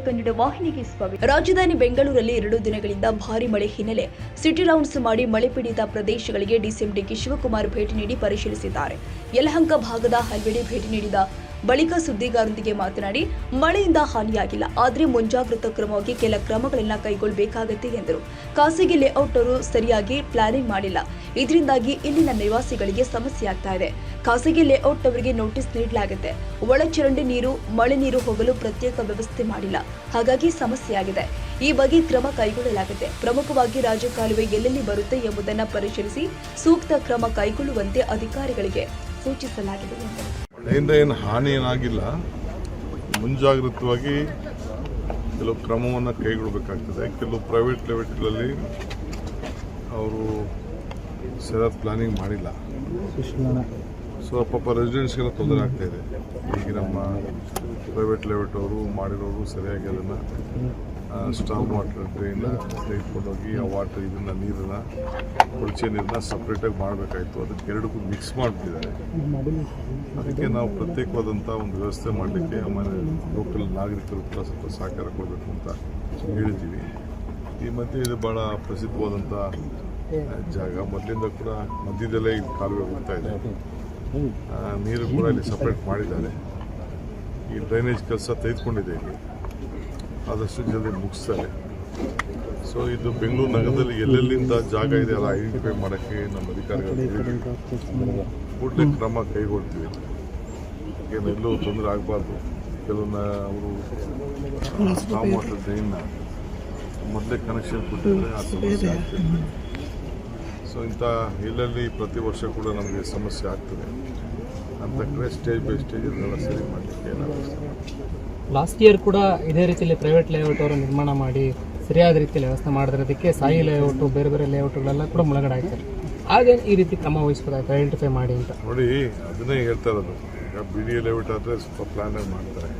ಕನ್ನಡ ವಾಹಿನಿಗೆ ಸ್ವಾಗತ. ರಾಜಧಾನಿ ಬೆಂಗಳೂರಲ್ಲಿ 2 ದಿನಗಳಿಂದ ಭಾರಿ ಮಳೆ ಹಿನ್ನೆಲೆ ಸಿಟಿ ರೌಂಡ್ಸ್ ಮಾಡಿ ಮಳೆ ಪೀಡಿತ ಪ್ರದೇಶಗಳಿಗೆ ಡಿಸಿಎಂ ಡಿಕೆ ಶಿವಕುಮಾರ್ ಭೇಟಿ ನೀಡಿ ಪರಿಶೀಲಿಸಿದ್ದಾರೆ. ಯಲಹಂಕ ಭಾಗದ ಹಲವೆಡೆ ಭೇಟಿ ನೀಡಿದ ಬಳಿಕ ಸುದ್ದಿಗಾರರೊಂದಿಗೆ ಮಾತನಾಡಿ, ಮಳೆಯಿಂದ ಹಾನಿಯಾಗಿಲ್ಲ, ಆದರೆ ಮುಂಜಾಗ್ರತಾ ಕ್ರಮವಾಗಿ ಕೆಲ ಕ್ರಮಗಳನ್ನ ಕೈಗೊಳ್ಳಬೇಕಾಗುತ್ತೆ ಎಂದರು. ಖಾಸಗಿ ಲೇಔಟ್ ಅವರು ಸರಿಯಾಗಿ ಪ್ಲಾನಿಂಗ್ ಮಾಡಿಲ್ಲ, ಇದರಿಂದಾಗಿ ಇಲ್ಲಿನ ನಿವಾಸಿಗಳಿಗೆ ಸಮಸ್ಯೆ ಆಗ್ತಾ ಇದೆ. ಖಾಸಗಿ ಲೇಔಟ್ ಅವರಿಗೆ ನೋಟಿಸ್ ನೀಡಲಾಗಿದೆ. ಒಳಚರಂಡಿ ನೀರು, ಮಳೆ ನೀರು ಹೋಗಲು ಪ್ರತ್ಯೇಕ ವ್ಯವಸ್ಥೆ ಮಾಡಿಲ್ಲ, ಹಾಗಾಗಿ ಸಮಸ್ಯೆಯಾಗಿದೆ. ಈ ಬಗ್ಗೆ ಕ್ರಮ ಕೈಗೊಳ್ಳಲಾಗಿದೆ. ಪ್ರಮುಖವಾಗಿ ರಾಜಕಾಲುವೆ ಎಲ್ಲೆಲ್ಲಿ ಬರುತ್ತೆ ಎಂಬುದನ್ನು ಪರಿಶೀಲಿಸಿ ಸೂಕ್ತ ಕ್ರಮ ಕೈಗೊಳ್ಳುವಂತೆ ಅಧಿಕಾರಿಗಳಿಗೆ ಸೂಚಿಸಲಾಗಿದೆ ಎಂದರು. ಮಳೆಯಿಂದ ಏನು ಹಾನಿ ಏನಾಗಿಲ್ಲ, ಮುಂಜಾಗ್ರತವಾಗಿ ಕೆಲವು ಕ್ರಮವನ್ನು ಕೈಗೊಳ್ಳಬೇಕಾಗ್ತದೆ. ಕೆಲವು ಪ್ರೈವೇಟ್ ಲೆವೆಟ್ಗಳಲ್ಲಿ ಅವರು ಸರಿಯಾದ ಪ್ಲಾನಿಂಗ್ ಮಾಡಿಲ್ಲ. ಸೊ ಪಾಪ ರೆಸಿಡೆನ್ಸ್ಗೆಲ್ಲ ತೊಂದರೆ ಆಗ್ತಾ ಇದೆ. ಈಗ ನಮ್ಮ ಪ್ರೈವೇಟ್ ಲೆವೆಟ್ ಅವರು ಮಾಡಿರೋರು ಸರಿಯಾಗಿ ಅದನ್ನು ಸ್ಟಾಮ್ ವಾಟರ್ ಡ್ರೈನ್ ತೆಗೆದುಕೊಂಡೋಗಿ ಆ ವಾಟರ್ ಇದನ್ನು ನೀರನ್ನು ಕೊಳಚೆ ನೀರನ್ನ ಸಪ್ರೇಟಾಗಿ ಮಾಡಬೇಕಾಯಿತು. ಅದಕ್ಕೆ ಎರಡಕ್ಕೂ ಮಿಕ್ಸ್ ಮಾಡಿಬಿಟ್ಟಿದ್ದಾರೆ. ಅದಕ್ಕೆ ನಾವು ಪ್ರತ್ಯೇಕವಾದಂಥ ಒಂದು ವ್ಯವಸ್ಥೆ ಮಾಡಲಿಕ್ಕೆ ಆಮೇಲೆ ಲೋಕಲ್ ನಾಗರಿಕರು ಕೂಡ ಸ್ವಲ್ಪ ಸಹಕಾರ ಕೊಡಬೇಕು ಅಂತ ಹೇಳಿದ್ದೀವಿ. ಈ ಮಧ್ಯೆ ಇದು ಭಾಳ ಪ್ರಸಿದ್ಧವಾದಂಥ ಜಾಗ. ಮೊದಲಿಂದ ಕೂಡ ಮಧ್ಯದಲ್ಲೇ ಈ ಕಾಲುವೆ ಬರ್ತಾ ಇದೆ. ನೀರು ಕೂಡ ಇಲ್ಲಿ ಸಪ್ರೇಟ್ ಮಾಡಿದ್ದಾರೆ. ಈ ಡ್ರೈನೇಜ್ ಕೆಲಸ ತೆಗೆದುಕೊಂಡಿದೆ. ಇಲ್ಲಿ ಆದಷ್ಟು ಜಲ್ದಿ ಮುಗಿಸ್ತಾರೆ. ಸೊ ಇದು ಬೆಂಗಳೂರು ನಗರದಲ್ಲಿ ಎಲ್ಲೆಲ್ಲಿಂದ ಜಾಗ ಇದೆ ಅಲ್ಲ ಐಡೆಂಟಿಫೈ ಮಾಡೋಕ್ಕೆ ನಮ್ಮ ಅಧಿಕಾರಿಗಳು ಕೂಡಲೇ ಕ್ರಮ ಕೈಗೊಳ್ತೀವಿ. ಏನೆಲ್ಲೂ ತೊಂದರೆ ಆಗಬಾರ್ದು. ಕೆಲವನ್ನ ಅವರು ಸ್ಟಾಮ್ ವಾಟರ್ ಡ್ರೈನ್ನ ಮೊದಲೇ ಕನೆಕ್ಷನ್ ಕೊಟ್ಟಿದ್ರೆ ಆ ಸಮಸ್ಯೆ ಆಗ್ತದೆ. ಸೊ ಇಂಥ ಎಲ್ಲೆಲ್ಲಿ ಪ್ರತಿ ವರ್ಷ ಕೂಡ ನಮಗೆ ಸಮಸ್ಯೆ ಆಗ್ತದೆ ಅಂತ ಕಡೆ ಸ್ಟೇಜ್ ಬೈ ಸ್ಟೇಜ್ ಇದನ್ನೆಲ್ಲ ಸರಿ ಮಾಡಲಿಕ್ಕೆ ಲಾಸ್ಟ್ ಇಯರ್ ಕೂಡ ಇದೇ ರೀತಿಯಲ್ಲಿ ಪ್ರೈವೇಟ್ ಲೇಔಟ್ ಅವರು ನಿರ್ಮಾಣ ಮಾಡಿ ಸರಿಯಾದ ರೀತಿಯಲ್ಲಿ ವ್ಯವಸ್ಥೆ ಮಾಡಿದ್ರದಕ್ಕೆ ಸಾಯಿ ಲೇಔಟು ಬೇರೆ ಬೇರೆ ಲೇಔಟ್ಗಳೆಲ್ಲ ಕೂಡ ಮುಳುಗಡೆ ಆಗ್ತಾರೆ. ಹಾಗೆ ಈ ರೀತಿ ಕ್ರಮ ವಹಿಸಬೇಕಾಯ್ತು ಐಡೆಂಟಿಫೈ ಮಾಡಿ ಅಂತ ನೋಡಿ. ಅದನ್ನೇ ಹೇಳ್ತಾ ಇರೋದು. ಈಗ ಬಿ ಡಿ ಎ ಲೇಔಟ್ ಆದರೆ ಸ್ವಲ್ಪ ಪ್ಲಾನ್ ಮಾಡ್ತಾರೆ.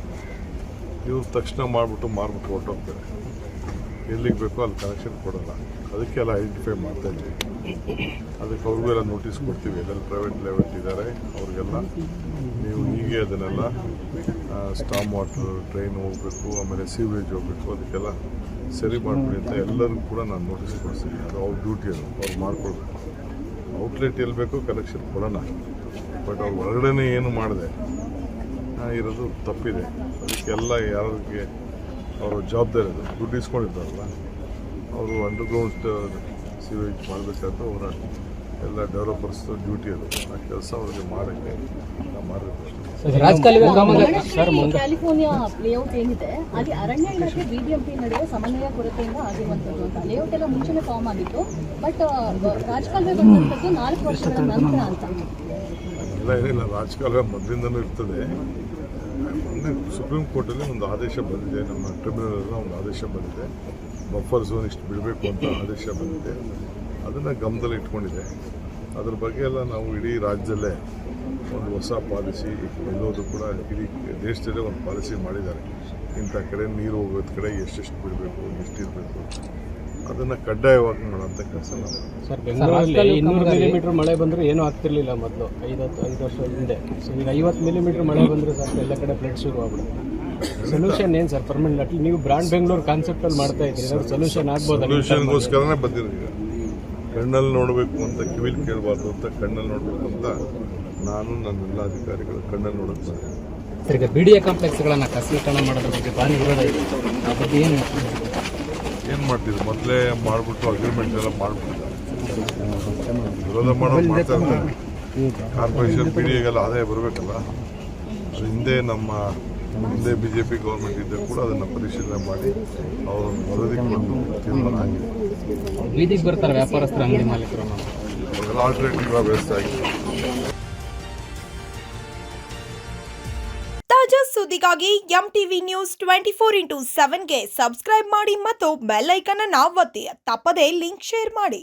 ಇವ್ರು ತಕ್ಷಣ ಮಾಡಿಬಿಟ್ಟು ಮಾರ್ಬಿಟ್ಟು ಹೊರಟೋಗ್ತಾರೆ. ಎಲ್ಲಿಗೆ ಬೇಕೋ ಅಲ್ಲಿ ಕನೆಕ್ಷನ್ ಕೊಡೋಲ್ಲ. ಅದಕ್ಕೆಲ್ಲ ಐಡೆಂಟಿಫೈ ಮಾಡ್ತಾ ಇದ್ದೀವಿ. ಅದಕ್ಕೆ ಅವ್ರಿಗೆಲ್ಲ ನೋಟಿಸ್ ಕೊಡ್ತೀವಿ. ಎಲ್ಲೆಲ್ಲಿ ಪ್ರೈವೇಟ್ ಲೇಔಟ್ ಇದ್ದಾರೆ ಅವ್ರಿಗೆಲ್ಲ ನೀವು ಹೀಗೆ ಅದನ್ನೆಲ್ಲ ಸ್ಟಾಮ್ ವಾಟರ್ ಡ್ರೈನ್ ಹೋಗಬೇಕು, ಆಮೇಲೆ ಸೀವೇಜ್ ಹೋಗಬೇಕು, ಅದಕ್ಕೆಲ್ಲ ಸರಿ ಮಾಡಿಬಿಡಿ ಅಂತ ಎಲ್ಲರಿಗೂ ಕೂಡ ನಾನು ನೋಟಿಸ್ ಕೊಡ್ತೀನಿ. ಅದು ಅವ್ರ ಡ್ಯೂಟಿ, ಅದು ಅವ್ರು ಮಾಡ್ಕೊಳ್ಬೇಕು. ಔಟ್ಲೆಟ್ ಎಲ್ಲಿ ಬೇಕೋ ಕನೆಕ್ಷನ್ ಕೊಡೋಣ. ಬಟ್ ಅವ್ರು ಹೊರಗಡೆ ಏನು ಮಾಡಿದೆ ಇರೋದು ತಪ್ಪಿದೆ. ಅದಕ್ಕೆಲ್ಲ ಯಾರಿಗೆ ಅವರು ಜವಾಬ್ದಾರಿ ಅದು. ದುಡ್ಡು ಇಸ್ಕೊಂಡಿದ್ದಾರಲ್ಲ ಅವರು ಅಂಡರ್ಗ್ರೌಂಡ್ ಸೀವೇಜ್ ಮಾಡಬೇಕಾದ್ರೆ ಅವರ ಎಲ್ಲ ಡೆವಲಪರ್ಸ್ ಡ್ಯೂಟಿ ಅದು. ಆ ಕೆಲಸ ಅವ್ರಿಗೆ ಮಾಡೋಕ್ಕೆ ನಾವು ಮಾಡಬೇಕು. ಕ್ಯಾಲಿಫೋರ್ನಿಯಾ ಲೇಔಟ್ ಏನಿದೆ ಅಲ್ಲಿ ಅರಣ್ಯ ಇಲಾಖೆ ಬಿಬಿಎಂಪಿ ನಡುವೆ ಸಮನ್ವಯ ಕೊರತೆಯಿಂದ ಆಗಿರುವಂಥದ್ದು ಅಂತ. ಲೇಔಟ್ ಎಲ್ಲ ಮುಂಚೆನೇ ಫಾರ್ಮ್ ಆಗಿತ್ತು, ಬಟ್ ರಾಜಕಾಲುವೆ ಬಂದಂಥದ್ದು 4 ವರ್ಷಗಳ ನಂತರ ಅಂತ. ಎಲ್ಲ ಏನಿಲ್ಲ, ರಾಜಕಾಲುವೆ ಮೊದಲಿಂದನೂ ಇರ್ತದೆ. ಮೊನ್ನೆ ಸುಪ್ರೀಂ ಕೋರ್ಟಲ್ಲಿ ಒಂದು ಆದೇಶ ಬಂದಿದೆ. ನಮ್ಮ ಟ್ರಿಬ್ಯುನಲ್ ಒಂದು ಆದೇಶ ಬಂದಿದೆ. ಬಫರ್ ಝೋನ್ ಇಷ್ಟು ಬಿಡಬೇಕು ಅಂತ ಆದೇಶ ಬಂದಿದೆ. ಅದನ್ನು ಗಮನದಲ್ಲಿ ಇಟ್ಕೊಂಡಿದೆ. ಅದ್ರ ಬಗ್ಗೆ ಎಲ್ಲ ನಾವು ಇಡೀ ರಾಜ್ಯದಲ್ಲೇ ಒಂದು ಹೊಸ ಪಾಲಿಸಿ ಎಲ್ಲೋದು ಕೂಡ ಇಡೀ ದೇಶದಲ್ಲೇ ಒಂದು ಪಾಲಿಸಿ ಮಾಡಿದ್ದಾರೆ. ಇಂಥ ಕಡೆ ನೀರು ಹೋಗೋದ್ ಕಡೆ ಎಷ್ಟೆಷ್ಟು ಬಿಡಬೇಕು, ಎಷ್ಟಿರಬೇಕು, ಅದನ್ನು ಕಡ್ಡಾಯವಾಗಿ ಮಾಡೋಂಥ ಕೆಲಸ ನಾವು. ಸರ್, ಬೆಂಗಳೂರಲ್ಲಿ 200 ಮಿಲಿಮೀಟರ್ ಮಳೆ ಬಂದರೆ ಏನೂ ಆಗ್ತಿರ್ಲಿಲ್ಲ ಮೊದಲು 5 ವರ್ಷ ಹಿಂದೆ. ಸೊ ಈಗ 50 ಮಿಲಿಮೀಟರ್ ಮಳೆ ಬಂದರೆ ಸಾಕು ಎಲ್ಲ ಕಡೆ ಫ್ಲಡ್ ಶುರು ಆಗ್ಬಿಡುತ್ತೆ. ಸೊಲ್ಯೂಷನ್ ಏನು ಸರ್ ಪರ್ಮನೆಂಟ್? ಅಟ್ಲಿ ನೀವು ಬ್ರಾಂಡ್ ಬೆಂಗಳೂರು ಕಾನ್ಸೆಪ್ಟಲ್ಲಿ ಮಾಡ್ತಾ ಇದ್ದೀರಿ, ಸೊಲ್ಯೂಷನ್ ಆಗ್ಬೋದು? ಸೊಲ್ಯೂಷನ್ಗೋಸ್ಕರನೇ ಬಂದಿರೋದು. ಈಗ ಕಣ್ಣಲ್ಲಿ ನೋಡಬೇಕು ಅಂತ ಕಿವಿಲಿ ಕೇಳಬಾರ್ದು ಅಂತ ಕಣ್ಣಲ್ಲಿ ನೋಡಬೇಕು ಅಂತ ನಾನು ನನ್ನೆಲ್ಲ ಅಧಿಕಾರಿಗಳು ಕಣ್ಣಲ್ಲಿ ನೋಡುತ್ತಾರೆ. ಸರ್, ಈಗ BDA ಕಾಂಪ್ಲೆಕ್ಸ್ಗಳನ್ನು ಖಾಸಗೀಕರಣ ಮಾಡೋದ್ರ ಬಗ್ಗೆ ಭಾರಿ ವಿರೋಧ ಇದೆ. ಆ ಬಗ್ಗೆ ಏನು ಮಾಡ್ತಿದ್ರು? ಮೊದಲೇ ಮಾಡಿಬಿಟ್ಟು ಅಗ್ರಿಮೆಂಟ್ ಎಲ್ಲ ಮಾಡಿಬಿಟ್ಟಿದ್ದಾರೆ. ವಿರೋಧ ಮಾಡೋದು ಮಾಡ್ತಾ ಇರ್ತಾರೆ. ಕಾರ್ಪೊರೇಷನ್ BDAಗೆಲ್ಲ ಆದಾಯ ಬರಬೇಕಲ್ಲ. ಅದು ಹಿಂದೆ BJP ಗೌರ್ಮೆಂಟ್ ಇದ್ದರೂ ಕೂಡ ಅದನ್ನು ಪರಿಶೀಲನೆ ಮಾಡಿ ಅವರನ್ನು ವರದಿ ಕೊಟ್ಟು ತೀರ್ಮಾನ ಆಗಿದೆ. ಬೀದಿಗೆ ಬರ್ತಾರೆ ವ್ಯಾಪಾರಸ್ಥರ ಅಂಗಡಿ ಮಾಲೀಕರು. ಆಲ್ಟರ್ನೇಟಿವ್ ವ್ಯವಸ್ಥೆ ಆಗಿದೆ. ತಾಜಾ ಸುದ್ದಿಗಾಗಿ MTV ನ್ಯೂಸ್ 24/7ಗೆ ಸಬ್ಸ್ಕ್ರೈಬ್ ಮಾಡಿ ಮತ್ತು ಬೆಲ್ ಐಕಾನ್ ಅನ್ನು ಒತ್ತಿ. ತಪ್ಪದೇ ಲಿಂಕ್ ಶೇರ್ ಮಾಡಿ.